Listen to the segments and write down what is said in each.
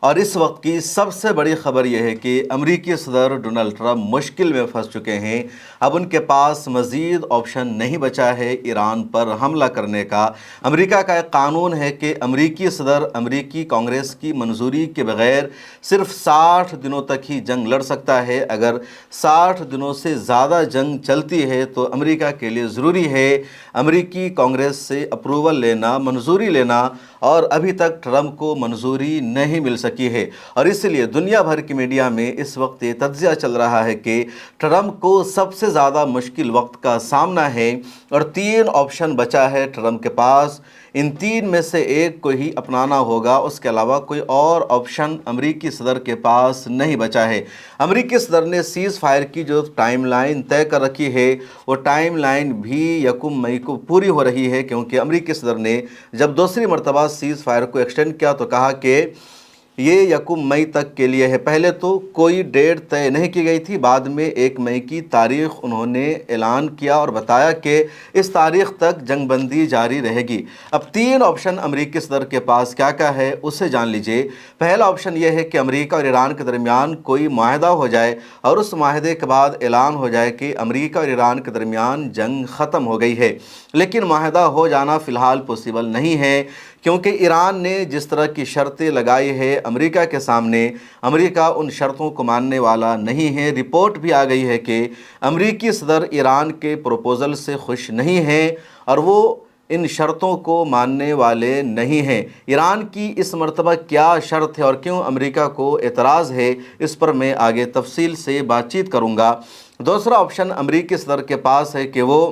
اور اس وقت کی سب سے بڑی خبر یہ ہے کہ امریکی صدر ڈونلڈ ٹرمپ مشکل میں پھنس چکے ہیں۔ اب ان کے پاس مزید آپشن نہیں بچا ہے ایران پر حملہ کرنے کا۔ امریکہ کا ایک قانون ہے کہ امریکی صدر امریکی کانگریس کی منظوری کے بغیر صرف 60 دنوں تک ہی جنگ لڑ سکتا ہے۔ اگر 60 دنوں سے زیادہ جنگ چلتی ہے تو امریکہ کے لیے ضروری ہے امریکی کانگریس سے اپروول لینا، منظوری لینا، اور ابھی تک ٹرمپ کو منظوری نہیں مل سکی ہے۔ اور اس لیے دنیا بھر کی میڈیا میں اس وقت یہ تجزیہ چل رہا ہے کہ ٹرمپ کو سب سے زیادہ مشکل وقت کا سامنا ہے اور 3 آپشن بچا ہے ٹرمپ کے پاس۔ ان 3 میں سے ایک کو ہی اپنانا ہوگا، اس کے علاوہ کوئی اور آپشن امریکی صدر کے پاس نہیں بچا ہے۔ امریکی صدر نے سیز فائر کی جو ٹائم لائن طے کر رکھی ہے وہ ٹائم لائن بھی 1 مئی کو پوری ہو رہی ہے، کیونکہ امریکی صدر نے جب دوسری مرتبہ سیز فائر کو ایکسٹینڈ کیا تو کہا کہ یہ 1 مئی تک کے لیے ہے۔ پہلے تو کوئی ڈیٹ طے نہیں کی گئی تھی، بعد میں 1 مئی کی تاریخ انہوں نے اعلان کیا اور بتایا کہ اس تاریخ تک جنگ بندی جاری رہے گی۔ اب 3 آپشن امریکی صدر کے پاس کیا کیا ہے اسے جان لیجئے۔ پہلا آپشن یہ ہے کہ امریکہ اور ایران کے درمیان کوئی معاہدہ ہو جائے اور اس معاہدے کے بعد اعلان ہو جائے کہ امریکہ اور ایران کے درمیان جنگ ختم ہو گئی ہے۔ لیکن معاہدہ ہو جانا فی الحال پاسبل نہیں ہے، کیونکہ ایران نے جس طرح کی شرطیں لگائی ہے امریکہ کے سامنے، امریکہ ان شرطوں کو ماننے والا نہیں ہے۔ رپورٹ بھی آ گئی ہے کہ امریکی صدر ایران کے پروپوزل سے خوش نہیں ہیں اور وہ ان شرطوں کو ماننے والے نہیں ہیں۔ ایران کی اس مرتبہ کیا شرط ہے اور کیوں امریکہ کو اعتراض ہے، اس پر میں آگے تفصیل سے بات چیت کروں گا۔ دوسرا آپشن امریکی صدر کے پاس ہے کہ وہ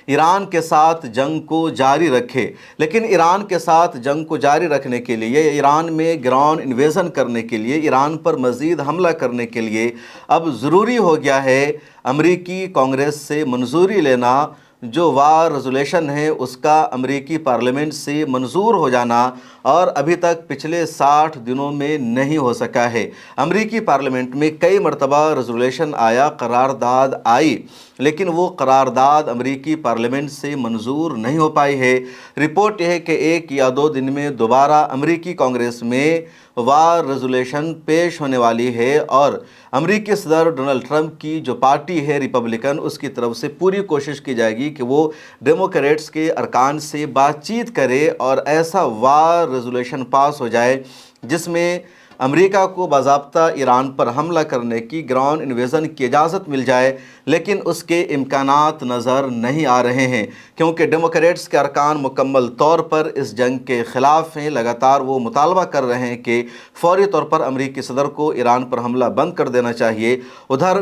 ایران کے ساتھ جنگ کو جاری رکھے، لیکن ایران کے ساتھ جنگ کو جاری رکھنے کے لیے، ایران میں گراؤنڈ انویژن کرنے کے لیے، ایران پر مزید حملہ کرنے کے لیے اب ضروری ہو گیا ہے امریکی کانگریس سے منظوری لینا۔ جو وار ریزولوشن ہے اس کا امریکی پارلیمنٹ سے منظور ہو جانا، اور ابھی تک پچھلے 60 دنوں میں نہیں ہو سکا ہے۔ امریکی پارلیمنٹ میں کئی مرتبہ ریزولوشن آیا، قرارداد آئی، لیکن وہ قرارداد امریکی پارلیمنٹ سے منظور نہیں ہو پائی ہے۔ رپورٹ یہ ہے کہ 1 یا 2 دن میں دوبارہ امریکی کانگریس میں وار ریزولوشن پیش ہونے والی ہے، اور امریکی صدر ڈونلڈ ٹرمپ کی جو پارٹی ہے ریپبلکن، اس کی طرف سے پوری کوشش کی جائے گی کہ وہ ڈیموکریٹس کے ارکان سے بات چیت کرے اور ایسا وار ریزولوشن پاس ہو جائے جس میں امریکہ کو باضابطہ ایران پر حملہ کرنے کی، گراؤنڈ انویژن کی اجازت مل جائے، لیکن اس کے امکانات نظر نہیں آ رہے ہیں، کیونکہ ڈیموکریٹس کے ارکان مکمل طور پر اس جنگ کے خلاف ہیں۔ لگاتار وہ مطالبہ کر رہے ہیں کہ فوری طور پر امریکی صدر کو ایران پر حملہ بند کر دینا چاہیے۔ ادھر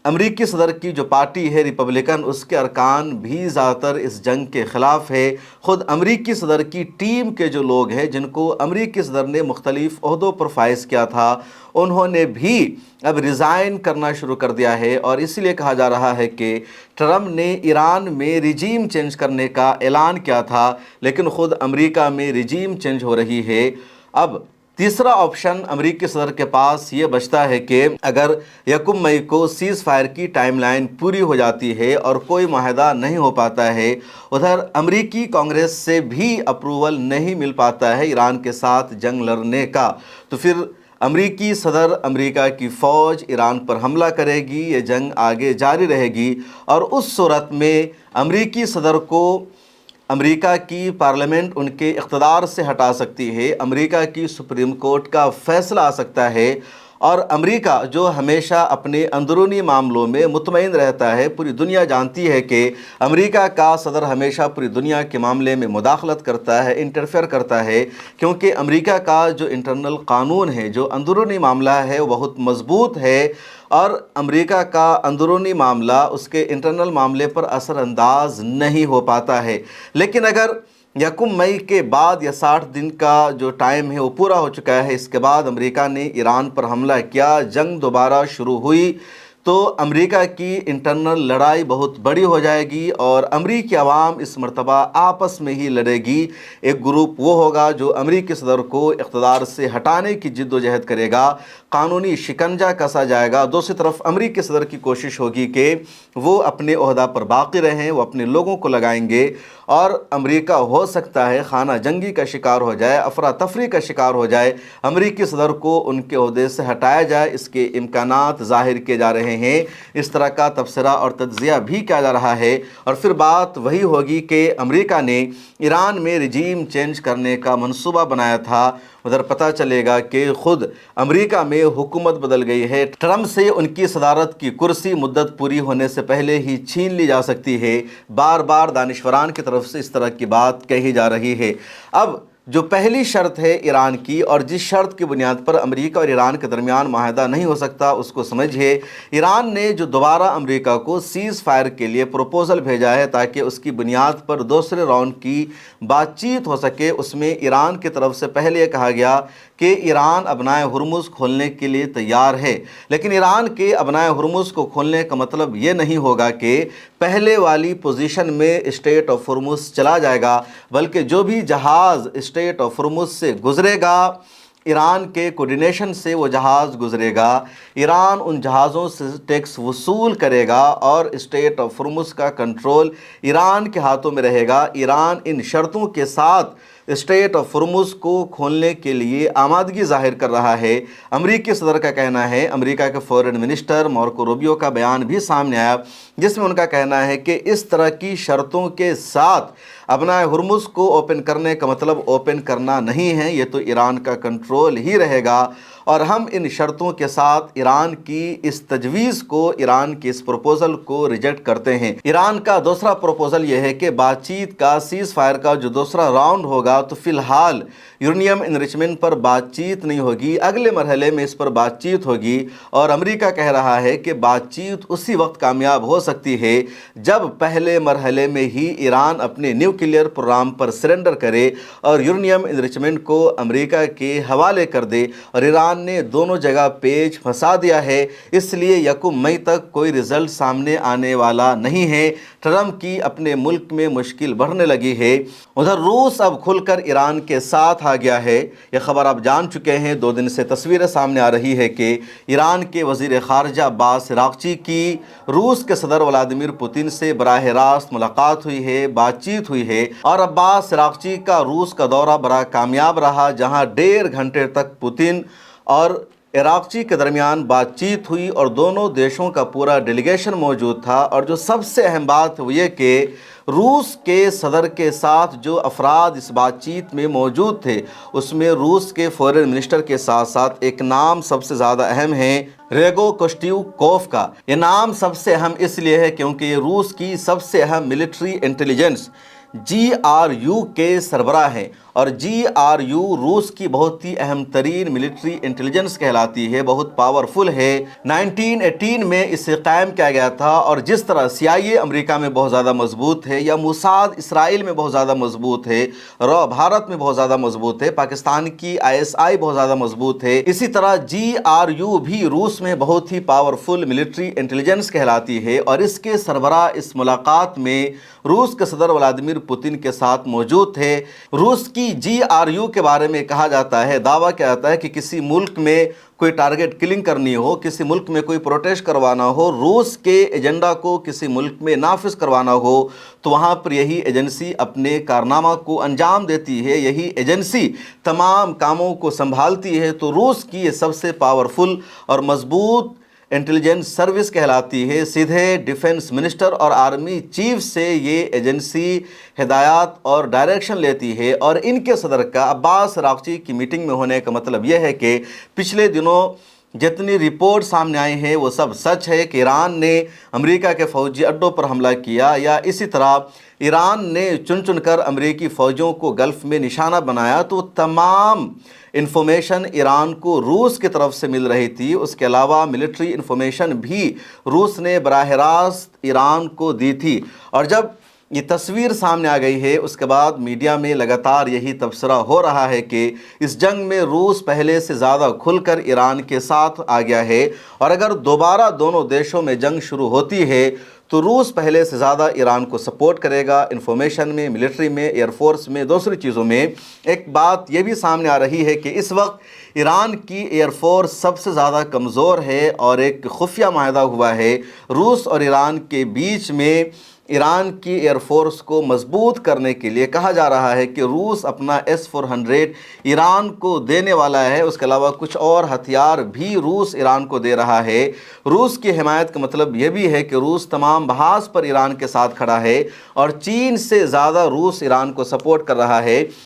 امریکی صدر کی جو پارٹی ہے ریپبلکن، اس کے ارکان بھی زیادہ تر اس جنگ کے خلاف ہے۔ خود امریکی صدر کی ٹیم کے جو لوگ ہیں جن کو امریکی صدر نے مختلف عہدوں پر فائز کیا تھا، انہوں نے بھی اب ریزائن کرنا شروع کر دیا ہے، اور اس لیے کہا جا رہا ہے کہ ٹرمپ نے ایران میں رجیم چینج کرنے کا اعلان کیا تھا، لیکن خود امریکہ میں رجیم چینج ہو رہی ہے۔ اب تیسرا آپشن امریکی صدر کے پاس یہ بچتا ہے کہ اگر 1 مئی کو سیز فائر کی ٹائم لائن پوری ہو جاتی ہے اور کوئی معاہدہ نہیں ہو پاتا ہے، ادھر امریکی کانگریس سے بھی اپروول نہیں مل پاتا ہے ایران کے ساتھ جنگ لڑنے کا، تو پھر امریکی صدر امریکہ کی فوج ایران پر حملہ کرے گی، یہ جنگ آگے جاری رہے گی، اور اس صورت میں امریکی صدر کو امریکہ کی پارلیمنٹ ان کے اقتدار سے ہٹا سکتی ہے، امریکہ کی سپریم کورٹ کا فیصلہ آ سکتا ہے، اور امریکہ جو ہمیشہ اپنے اندرونی معاملوں میں مطمئن رہتا ہے، پوری دنیا جانتی ہے کہ امریکہ کا صدر ہمیشہ پوری دنیا کے معاملے میں مداخلت کرتا ہے، انٹرفیئر کرتا ہے، کیونکہ امریکہ کا جو انٹرنل قانون ہے، جو اندرونی معاملہ ہے، وہ بہت مضبوط ہے، اور امریکہ کا اندرونی معاملہ اس کے انٹرنل معاملے پر اثر انداز نہیں ہو پاتا ہے۔ لیکن اگر 1 مئی کے بعد یا 60 دن کا جو ٹائم ہے وہ پورا ہو چکا ہے، اس کے بعد امریکہ نے ایران پر حملہ کیا، جنگ دوبارہ شروع ہوئی، تو امریکہ کی انٹرنل لڑائی بہت بڑی ہو جائے گی اور امریکی عوام اس مرتبہ آپس میں ہی لڑے گی۔ ایک گروپ وہ ہوگا جو امریکی صدر کو اقتدار سے ہٹانے کی جد و جہد کرے گا، قانونی شکنجہ کسا جائے گا۔ دوسری طرف امریکی صدر کی کوشش ہوگی کہ وہ اپنے عہدہ پر باقی رہیں، وہ اپنے لوگوں کو لگائیں گے اور امریکہ ہو سکتا ہے خانہ جنگی کا شکار ہو جائے، افراتفری کا شکار ہو جائے، امریکی صدر کو ان کے عہدے سے ہٹایا جائے۔ اس کے امکانات ظاہر کیے جا رہے ہیں، اس طرح کا تبصرہ اور تجزیہ بھی کیا جا رہا ہے، اور پھر بات وہی ہوگی کہ امریکہ نے ایران میں رجیم چینج کرنے کا منصوبہ بنایا تھا، ادھر پتہ چلے گا کہ خود امریکہ میں حکومت بدل گئی ہے۔ ٹرمپ سے ان کی صدارت کی کرسی مدت پوری ہونے سے پہلے ہی چھین لی جا سکتی ہے۔ بار بار دانشوران کی طرف سے اس طرح کی بات کہی جا رہی ہے۔ اب جو پہلی شرط ہے ایران کی، اور جس شرط کی بنیاد پر امریکہ اور ایران کے درمیان معاہدہ نہیں ہو سکتا، اس کو سمجھیے۔ ایران نے جو دوبارہ امریکہ کو سیز فائر کے لیے پروپوزل بھیجا ہے تاکہ اس کی بنیاد پر دوسرے راؤنڈ کی بات چیت ہو سکے، اس میں ایران کی طرف سے پہلے یہ کہا گیا کہ ایران ابنائے ہرمز کھولنے کے لیے تیار ہے، لیکن ایران کے ابنائے ہرمز کو کھولنے کا مطلب یہ نہیں ہوگا کہ پہلے والی پوزیشن میں اسٹریٹ آف ہرمز چلا جائے گا، بلکہ جو بھی جہاز اسٹریٹ آف ہرمز سے گزرے گا، ایران کے کوڈینیشن سے وہ جہاز گزرے گا، ایران ان جہازوں سے ٹیکس وصول کرے گا اور اسٹریٹ آف ہرمز کا کنٹرول ایران کے ہاتھوں میں رہے گا۔ ایران ان شرطوں کے ساتھ اسٹریٹ آف ہرمز کو کھولنے کے لیے آمادگی ظاہر کر رہا ہے۔ امریکی صدر کا کہنا ہے، امریکہ کے فورن منسٹر مارکو روبیو کا بیان بھی سامنے آیا، جس میں ان کا کہنا ہے کہ اس طرح کی شرطوں کے ساتھ ابنائے ہرمز کو اوپن کرنے کا مطلب اوپن کرنا نہیں ہے، یہ تو ایران کا کنٹرول ہی رہے گا، اور ہم ان شرطوں کے ساتھ ایران کی اس تجویز کو، ایران کی اس پروپوزل کو ریجیکٹ کرتے ہیں۔ ایران کا دوسرا پروپوزل یہ ہے کہ بات چیت کا، سیز فائر کا جو دوسرا راؤنڈ ہوگا تو فی الحال یورینیم انریچمنٹ پر بات چیت نہیں ہوگی، اگلے مرحلے میں اس پر بات چیت ہوگی، اور امریکہ کہہ رہا ہے کہ بات چیت اسی وقت کامیاب ہو سکتی ہے جب پہلے مرحلے میں ہی ایران اپنے نیوکلیئر پروگرام پر سرنڈر کرے اور یورینیم انریچمنٹ کو امریکہ کے حوالے کر دے، اور ایران نے دونوں جگہ پیچ پھنسا دیا ہے، اس لیے یکم مئی تک کوئی رزلٹ سامنے آنے والا نہیں ہے۔ ٹرمپ کی اپنے ملک میں مشکل بڑھنے لگی ہے۔ ادھر روس اب کھل کر ایران کے ساتھ آ گیا ہے، یہ خبر آپ جان چکے ہیں، 2 دن سے تصویریں سامنے آ رہی ہے کہ ایران کے وزیر خارجہ عباس عراقچی کی روس کے صدر ولادیمیر پوتن سے براہ راست ملاقات ہوئی ہے، بات چیت ہوئی ہے، اور عباس عراقچی کا روس کا دورہ بڑا کامیاب رہا، جہاں 1.5 گھنٹے تک پوتن اور عراقچی کے درمیان بات چیت ہوئی اور دونوں دیشوں کا پورا ڈیلیگیشن موجود تھا۔ اور جو سب سے اہم بات وہ یہ کہ روس کے صدر کے ساتھ جو افراد اس بات چیت میں موجود تھے، اس میں روس کے فورن منسٹر کے ساتھ ساتھ ایک نام سب سے زیادہ اہم ہے، ریگو کوسٹیوکوف کا۔ یہ نام سب سے اہم اس لیے ہے کیونکہ یہ روس کی سب سے اہم ملٹری انٹیلیجنس GRU کے سربراہ ہیں، اور GRU روس کی بہت ہی اہم ترین ملٹری انٹیلیجنس کہلاتی ہے، بہت پاورفل ہے۔ 1918 میں اسے قائم کیا گیا تھا، اور جس طرح CIA امریکہ میں بہت زیادہ مضبوط ہے، یا موساد اسرائیل میں بہت زیادہ مضبوط ہے، رو بھارت میں بہت زیادہ مضبوط ہے، پاکستان کی ISI بہت زیادہ مضبوط ہے، اسی طرح GRU بھی روس میں بہت ہی پاورفل ملٹری انٹیلیجنس کہلاتی ہے، اور اس کے سربراہ اس ملاقات میں روس کے صدر ولادیمیر پوتن کے ساتھ موجود تھے۔ روس کی GRU کے بارے میں کہا جاتا ہے، دعویٰ کیا جاتا ہے کہ کسی ملک میں کوئی ٹارگٹ کلنگ کرنی ہو، کسی ملک میں کوئی پروٹیسٹ کروانا ہو، روس کے ایجنڈا کو کسی ملک میں نافذ کروانا ہو، تو وہاں پر یہی ایجنسی اپنے کارنامہ کو انجام دیتی ہے، یہی ایجنسی تمام کاموں کو سنبھالتی ہے۔ تو روس کی یہ سب سے پاورفل اور مضبوط انٹیلیجنس سروس کہلاتی ہے۔ سیدھے ڈیفنس منسٹر اور آرمی چیف سے یہ ایجنسی ہدایات اور ڈائریکشن لیتی ہے، اور ان کے صدر کا عباس عراقچی کی میٹنگ میں ہونے کا مطلب یہ ہے کہ پچھلے دنوں جتنی رپورٹ سامنے آئی ہیں وہ سب سچ ہے کہ ایران نے امریکہ کے فوجی اڈوں پر حملہ کیا، یا اسی طرح ایران نے چن کر امریکی فوجوں کو گلف میں نشانہ بنایا، تو تمام انفارمیشن ایران کو روس کی طرف سے مل رہی تھی۔ اس کے علاوہ ملٹری انفارمیشن بھی روس نے براہ راست ایران کو دی تھی، اور جب یہ تصویر سامنے آ گئی ہے، اس کے بعد میڈیا میں لگاتار یہی تبصرہ ہو رہا ہے کہ اس جنگ میں روس پہلے سے زیادہ کھل کر ایران کے ساتھ آ گیا ہے، اور اگر دوبارہ دونوں دیشوں میں جنگ شروع ہوتی ہے تو روس پہلے سے زیادہ ایران کو سپورٹ کرے گا، انفارمیشن میں، ملٹری میں، ایئر فورس میں، دوسری چیزوں میں۔ ایک بات یہ بھی سامنے آ رہی ہے کہ اس وقت ایران کی ایئر فورس سب سے زیادہ کمزور ہے، اور ایک خفیہ معاہدہ ہوا ہے روس اور ایران کے بیچ میں۔ ایران کی ایئر فورس کو مضبوط کرنے کے لیے کہا جا رہا ہے کہ روس اپنا S-400 ایران کو دینے والا ہے، اس کے علاوہ کچھ اور ہتھیار بھی روس ایران کو دے رہا ہے۔ روس کی حمایت کا مطلب یہ بھی ہے کہ روس تمام محاذ پر ایران کے ساتھ کھڑا ہے، اور چین سے زیادہ روس ایران کو سپورٹ کر رہا ہے۔